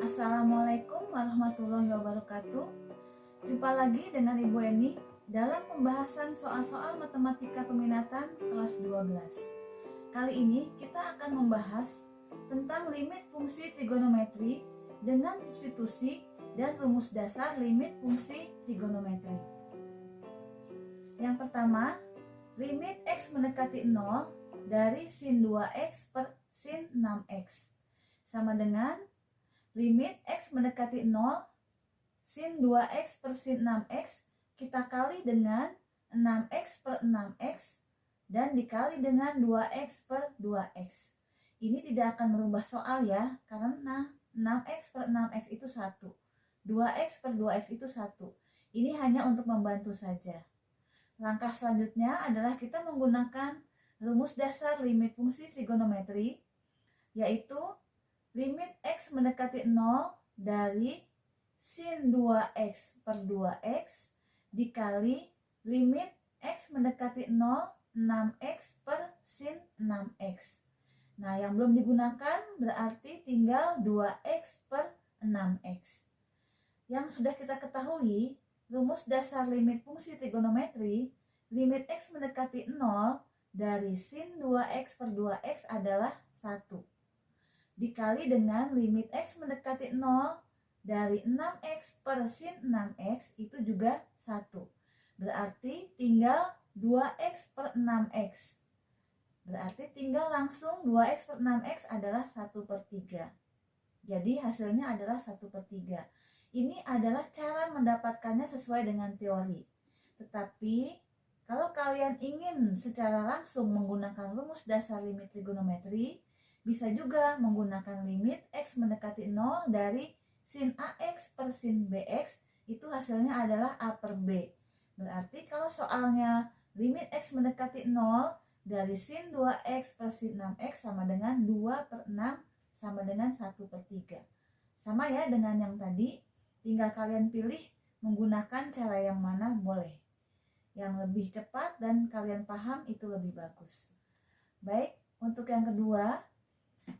Assalamualaikum warahmatullahi wabarakatuh. Jumpa lagi dengan Ibu Eni dalam pembahasan soal-soal matematika peminatan kelas 12. Kali ini kita akan membahas tentang limit fungsi trigonometri dengan substitusi dan rumus dasar limit fungsi trigonometri. Yang pertama, limit X mendekati 0 dari sin 2X per sin 6X sama dengan limit X mendekati 0 sin 2X per sin 6X kita kali dengan 6X per 6X dan dikali dengan 2X per 2X. Ini tidak akan merubah soal ya, karena 6X per 6X itu 1, 2X per 2X itu 1. Ini hanya untuk membantu saja. Langkah selanjutnya adalah kita menggunakan rumus dasar limit fungsi trigonometri, yaitu limit X mendekati 0 dari sin 2X per 2X dikali limit X mendekati 0 6X per sin 6X. Nah, yang belum digunakan berarti tinggal 2X per 6X. Yang sudah kita ketahui, rumus dasar limit fungsi trigonometri, limit X mendekati 0 dari sin 2X per 2X adalah 1. Dikali dengan limit X mendekati 0 dari 6X per sin 6X itu juga 1. Berarti tinggal 2X per 6X. Berarti tinggal langsung 2X per 6X adalah 1 per 3. Jadi hasilnya adalah 1 per 3. Ini adalah cara mendapatkannya sesuai dengan teori. Tetapi kalau kalian ingin secara langsung menggunakan rumus dasar limit trigonometri, bisa juga menggunakan limit X mendekati 0 dari sin AX per sin BX, itu hasilnya adalah A per B. Berarti kalau soalnya limit X mendekati 0 dari sin 2X per sin 6X sama dengan 2 per 6 sama dengan 1 per 3. Sama ya dengan yang tadi, tinggal kalian pilih menggunakan cara yang mana boleh. Yang lebih cepat dan kalian paham itu lebih bagus. Baik, untuk yang kedua,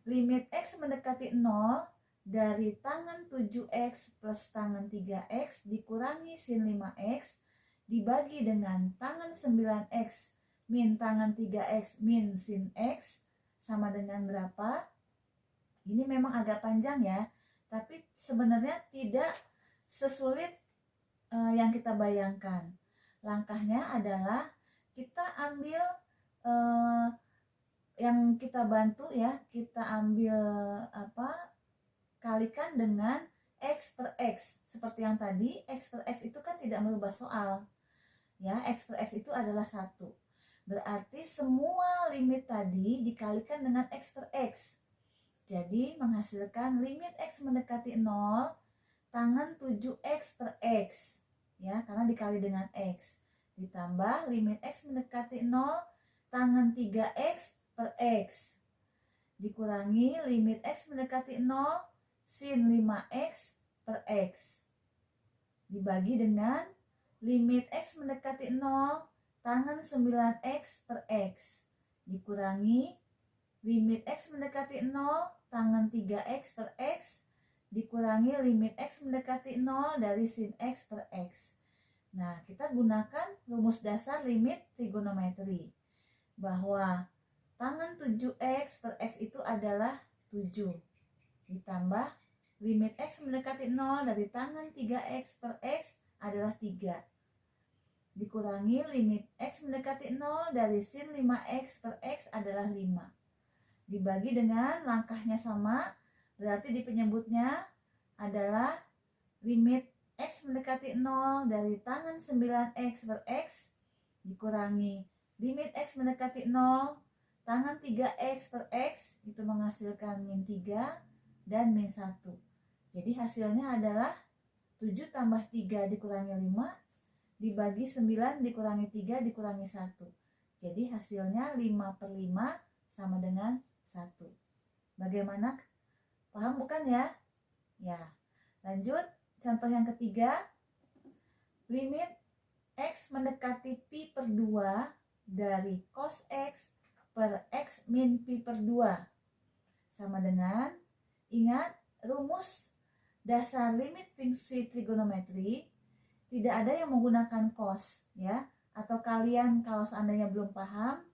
limit X mendekati 0 dari tangan 7X plus tangan 3X dikurangi sin 5X dibagi dengan tangan 9X min tangan 3X min sin X sama dengan berapa? Ini memang agak panjang ya, tapi sebenarnya tidak sesulit yang kita bayangkan. Langkahnya adalah kita ambil yang kita bantu ya, kita ambil kalikan dengan X per X. Seperti yang tadi, X per X itu kan tidak merubah soal ya, X per X itu adalah 1. Berarti semua limit tadi dikalikan dengan X per X, jadi menghasilkan limit X mendekati 0 tangan 7X per X ya, karena dikali dengan X, ditambah limit X mendekati 0 tangan 3X per X dikurangi limit X mendekati 0 sin 5X per X dibagi dengan limit X mendekati 0 tangan 9X per X dikurangi limit X mendekati 0 tangan 3X per X dikurangi limit X mendekati 0 dari sin X per X. Nah, kita gunakan rumus dasar limit trigonometri bahwa tangan 7X per X itu adalah 7 ditambah limit X mendekati 0 dari tangan 3X per X adalah 3 dikurangi limit X mendekati 0 dari sin 5X per X adalah 5 dibagi dengan langkahnya sama, berarti di penyebutnya adalah limit X mendekati 0 dari tangan 9X per X dikurangi limit X mendekati 0 tangan 3X per X, itu menghasilkan min 3 dan min 1. Jadi hasilnya adalah 7 tambah 3 dikurangi 5 dibagi 9 dikurangi 3 dikurangi 1. Jadi hasilnya 5 per 5 sama dengan 1. Bagaimana? Paham bukan ya? Ya. Lanjut, contoh yang ketiga. Limit X mendekati pi per 2 dari cos X per X min pi per 2 sama dengan, ingat rumus dasar limit fungsi trigonometri tidak ada yang menggunakan cos ya. Atau kalian kalau seandainya belum paham,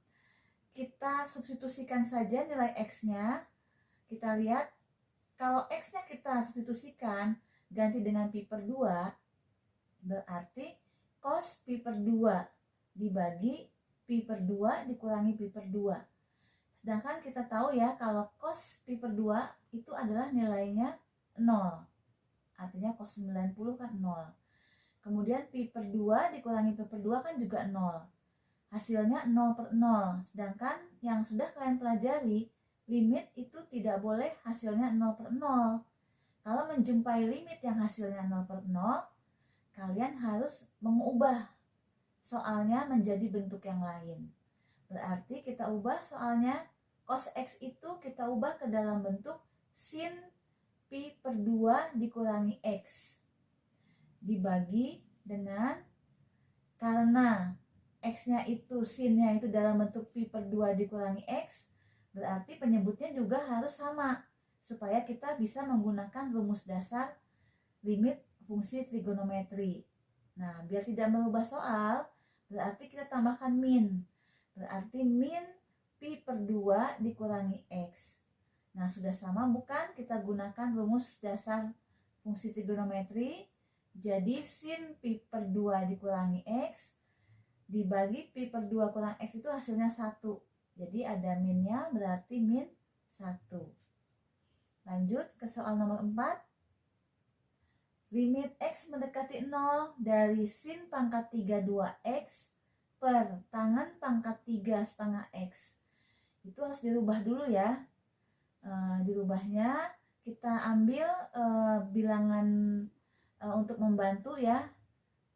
kita substitusikan saja nilai X-nya. Kita lihat kalau X-nya kita substitusikan ganti dengan pi per 2, berarti cos pi per 2 dibagi pi per 2 dikurangi pi per 2. Sedangkan kita tahu ya kalau cos pi per 2 itu adalah nilainya 0. Artinya cos 90 kan 0. Kemudian pi per 2 dikurangi pi per 2 kan juga 0. Hasilnya 0 per 0. Sedangkan yang sudah kalian pelajari, limit itu tidak boleh hasilnya 0 per 0. Kalau menjumpai limit yang hasilnya 0 per 0, kalian harus mengubah soalnya menjadi bentuk yang lain. Berarti kita ubah soalnya cos X itu kita ubah ke dalam bentuk sin pi per 2 dikurangi X. Dibagi dengan, karena X-nya itu, sin-nya itu dalam bentuk pi per 2 dikurangi X, berarti penyebutnya juga harus sama. Supaya kita bisa menggunakan rumus dasar limit fungsi trigonometri. Nah, biar tidak merubah soal, berarti kita tambahkan min. Berarti min pi per 2 dikurangi X. Nah, sudah sama bukan? Kita gunakan rumus dasar fungsi trigonometri. Jadi sin pi per 2 dikurangi X dibagi pi per 2 kurang X itu hasilnya 1. Jadi ada minnya, berarti min 1. Lanjut ke soal nomor 4. Limit X mendekati 0 dari sin pangkat 3 2X per tangan pangkat 3 setengah X. Itu harus dirubah dulu ya. Dirubahnya kita ambil bilangan untuk membantu ya,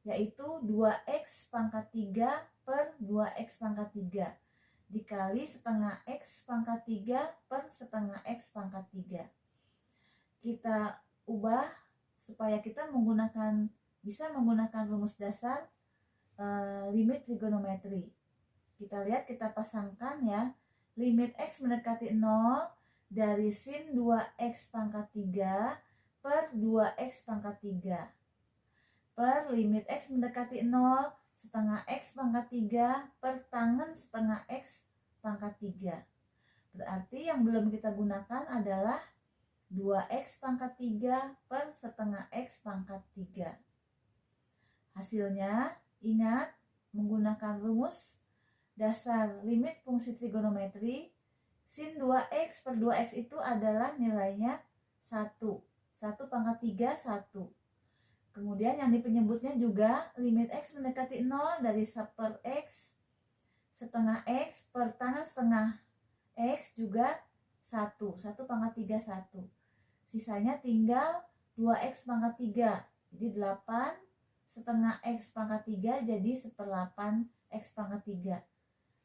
yaitu 2X pangkat 3 per 2X pangkat 3 dikali setengah X pangkat 3 per setengah X pangkat 3. Kita ubah supaya kita bisa menggunakan rumus dasar limit trigonometri. Kita lihat, kita pasangkan ya. Limit X mendekati 0 dari sin 2X pangkat 3 per 2X pangkat 3 per limit X mendekati 0 setengah X pangkat 3 per tangan setengah X pangkat 3. Berarti yang belum kita gunakan adalah 2X pangkat 3 per setengah X pangkat 3. Hasilnya, ingat, menggunakan rumus dasar limit fungsi trigonometri, sin 2X per 2X itu adalah nilainya 1. 1 pangkat 3, 1. Kemudian yang di penyebutnya juga limit X mendekati 0 dari per X setengah X per tangan setengah X juga 1. 1 pangkat 3, 1. Sisanya tinggal 2X pangkat 3. Jadi 8 setengah X pangkat 3 jadi 1/8 X pangkat 3.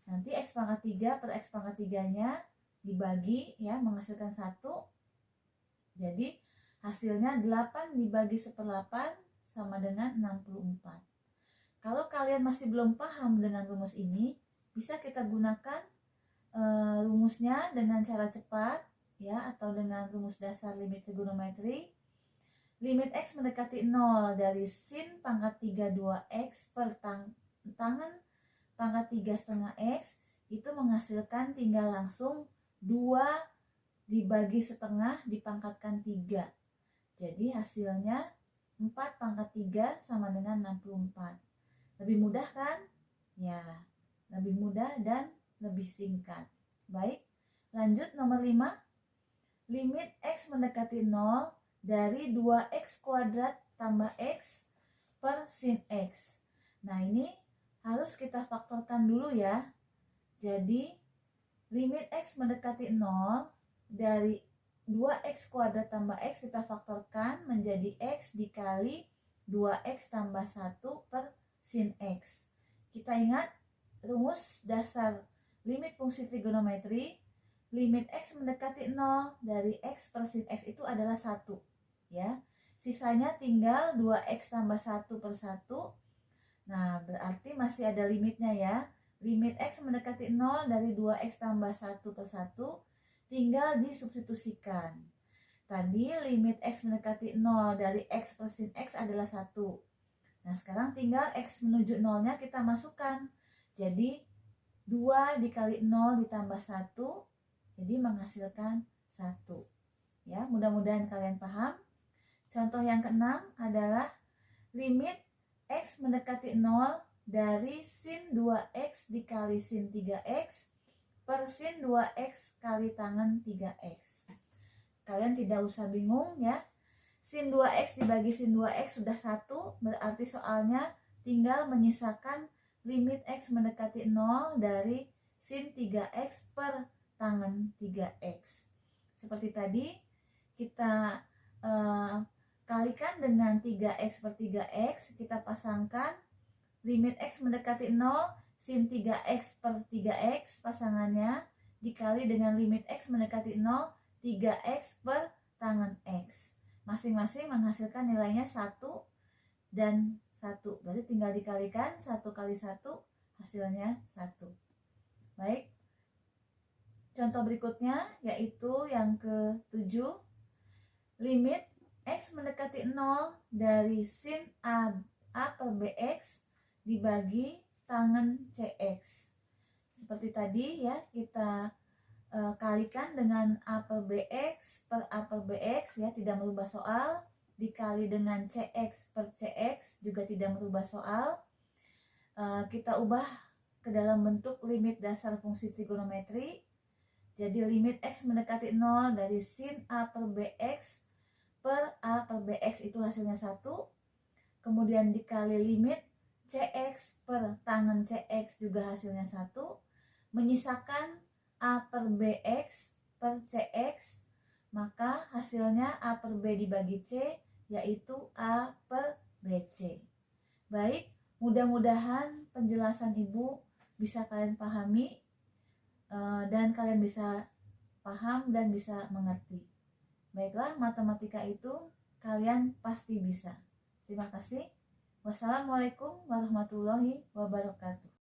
Nanti X pangkat 3 per X pangkat 3-nya dibagi ya, menghasilkan 1. Jadi hasilnya 8 dibagi 1/8 sama dengan 64. Kalau kalian masih belum paham dengan rumus ini, bisa kita gunakan rumusnya dengan cara cepat ya, atau dengan rumus dasar limit trigonometri. Limit X mendekati 0 dari sin pangkat 3 2X per tangan pangkat 3 setengah X itu menghasilkan tinggal langsung 2 dibagi setengah dipangkatkan 3. Jadi hasilnya 4 pangkat 3 sama dengan 64. Lebih mudah kan? Ya, lebih mudah dan lebih singkat. Baik, lanjut nomor 5. Limit X mendekati 0 dari 2X kuadrat tambah X per sin X. Nah, ini harus kita faktorkan dulu ya. Jadi, limit X mendekati 0 dari 2X kuadrat tambah X kita faktorkan menjadi X dikali 2X tambah 1 per sin X. Kita ingat rumus dasar limit fungsi trigonometri. Limit X mendekati 0 dari X per sin X itu adalah 1 ya. Sisanya tinggal 2X tambah 1 per 1. Nah, berarti masih ada limitnya ya. Limit X mendekati 0 dari 2X tambah 1 per 1 tinggal disubstitusikan. Tadi limit X mendekati 0 dari X per sin X adalah 1. Nah, sekarang tinggal X menuju 0-nya kita masukkan. Jadi 2 dikali 0 ditambah 1, jadi menghasilkan 1. Ya, mudah-mudahan kalian paham. Contoh yang keenam adalah limit X mendekati 0 dari sin 2X dikali sin 3X per sin 2X kali tangen 3X. Kalian tidak usah bingung ya. Sin 2X dibagi sin 2X sudah 1, berarti soalnya tinggal menyisakan limit X mendekati 0 dari sin 3X per tangen 3X. Seperti tadi, kita kalikan dengan 3X per 3X, kita pasangkan limit X mendekati 0, sin 3X per 3X pasangannya, dikali dengan limit X mendekati 0, 3X per tangen X. Masing-masing menghasilkan nilainya 1 dan 1. Berarti tinggal dikalikan 1 kali 1 hasilnya 1. Baik. Contoh berikutnya yaitu yang ke-7. Limit X mendekati 0 dari sin A per BX dibagi tangen CX. Seperti tadi ya, kita kalikan dengan A per BX per A per BX ya, tidak merubah soal. Dikali dengan CX per CX juga tidak merubah soal. Kita ubah ke dalam bentuk limit dasar fungsi trigonometri. Jadi limit X mendekati 0 dari sin A per BX per A per BX itu hasilnya 1. Kemudian dikali limit CX per tangen CX juga hasilnya 1. Menyisakan A per BX per CX, maka hasilnya A per B dibagi C, yaitu A per BC. Baik, mudah-mudahan penjelasan Ibu bisa kalian pahami dan kalian bisa paham dan bisa mengerti. Baiklah, matematika itu kalian pasti bisa. Terima kasih. Wassalamualaikum warahmatullahi wabarakatuh.